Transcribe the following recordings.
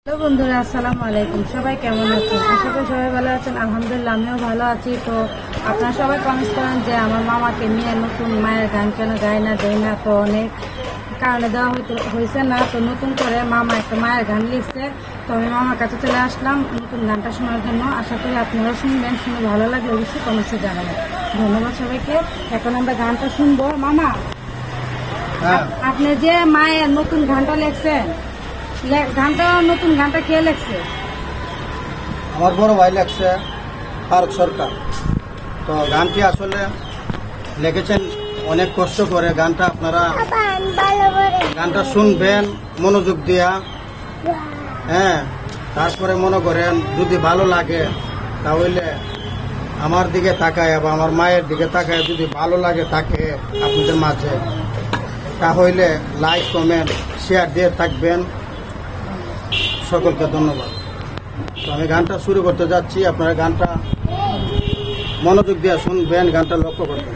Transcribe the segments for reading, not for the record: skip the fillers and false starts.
Hello বন্ধুরা, আসসালামু আলাইকুম। সবাই কেমন আছেন? আশা করি সবাই ভালো আছেন। আলহামদুলিল্লাহ আমিও ভালো আছি। তো আপনারা সবাই কমেন্টস করেন যে আমার মামাকে নিয়ে নতুন মায়ের গান কেন গায় না, দেয় না। তো অনেক কারণে দেওয়া হয়েছে না। তো নতুন করে মামা একটা মায়ের গান লিখছে। তো আমি মামার কাছে চলে আসলাম নতুন গানটা শোনার জন্য। আশা করি আপনারা শুনবেন, শুনে ভালো লাগলে অবশ্যই কমেন্টসে জানাবেন। ধন্যবাদ সবাইকে। এখন আমরা গানটা শুনবো। মামা, আপনি যে মায়ের নতুন গানটা লিখছেন, নতুন গানটা কে লেখছে? আমার বড় ভাই লেখছে, ফারুক সরকার। তো গানটি আসলে লিখেছেন অনেক কষ্ট করে। গানটা আপনারা গানটা শুনবেন মনোযোগ দিয়া, হ্যাঁ। তারপরে মনে করেন যদি ভালো লাগে তাহলে আমার দিকে তাকায় বা আমার মায়ের দিকে তাকায়, যদি ভালো লাগে তাকে আপনাদের মাঝে, তাহলে লাইক কমেন্ট শেয়ার দিয়ে থাকবেন। সকলকে ধন্যবাদ। তো আমি গানটা শুরু করতে যাচ্ছি, আপনারা গানটা মনোযোগ দিয়ে শুনবেন, গানটা লক্ষ্য করবেন।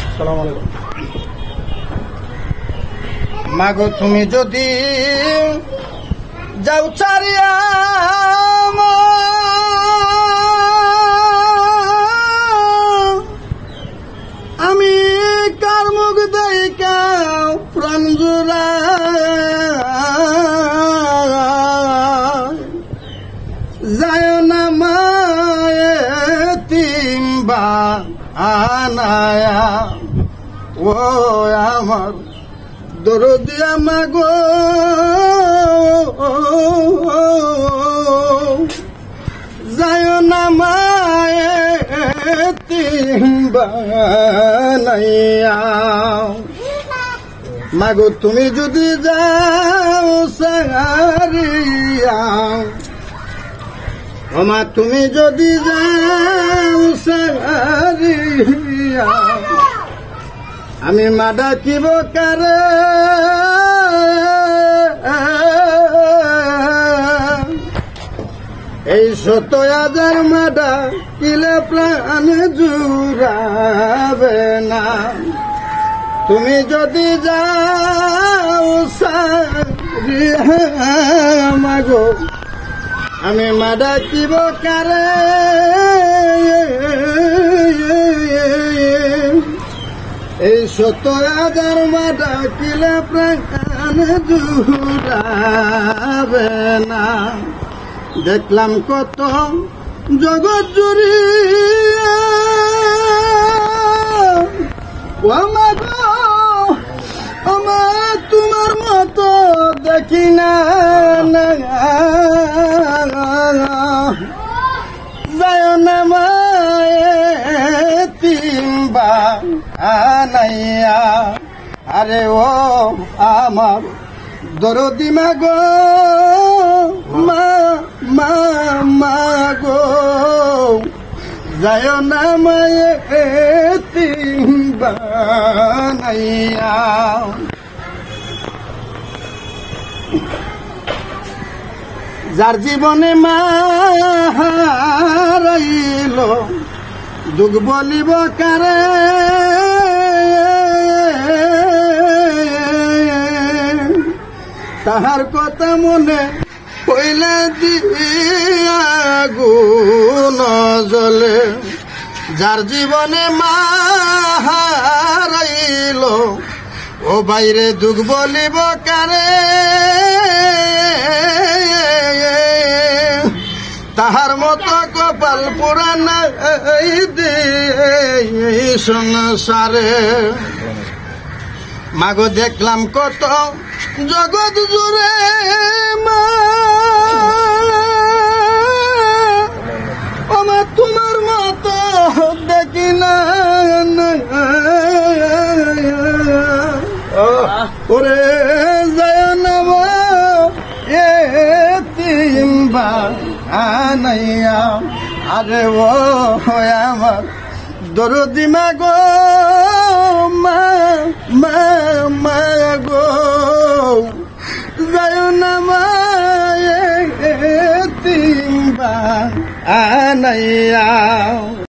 আসসালামু আলাইকুম। মাগো তুমি যদি যাও চারিয়া, আমি কার মুখ দেখা প্রাণ জোড়া, যায় না মায়ে তিম্বা আনায়া, ও আমার দরদিয়া মাগো, যায় না মায়ে তিম্বা আনায়া। মাগো তুমি যদি যাও সারিয়া, ওমা তুমি যদি যাও সারিয়া, আমি মা ডাকিব কারে, এই ৭০,০০০ মা ডাকিলে প্রাণ জুড়াবে না। তুমি যদি যাও সারিয়া মাগো, আমি মা ডাকিব কারে, এই ৭০,০০০ মা ডাকিলে প্রাণ জুড়াবে না। দেখলাম কত জগৎ জুড়ি, ও মাগো আমার তোমার মতো দেখি না, যায় না মায়ে তিম্বা আনাইয়া। আরে ও আমার দরদি মাগো, মাগো, যায় না মায়ে তিম্বা আনাইয়া। যার জীবনে মা হারাইল, দুঃখ বলিব কারে, তাহার কথা মনে পইলা দিয়া আগুন জ্বলে। যার জীবনে মা হারাইল, ও বাইরে দুঃখ বলিব কারে, তাহার মতো কপাল পুরাণ সংসারে। মাগো দেখলাম কত জগৎ জুড়ে মা, আমার তোমার মতো দেখি না, ওরে যায় না এ তিম্বা আনাইয়া। আরে ও আমার দরদি মাগো, মাগো, যায় না মায়ে তিম্বা আনাইয়া।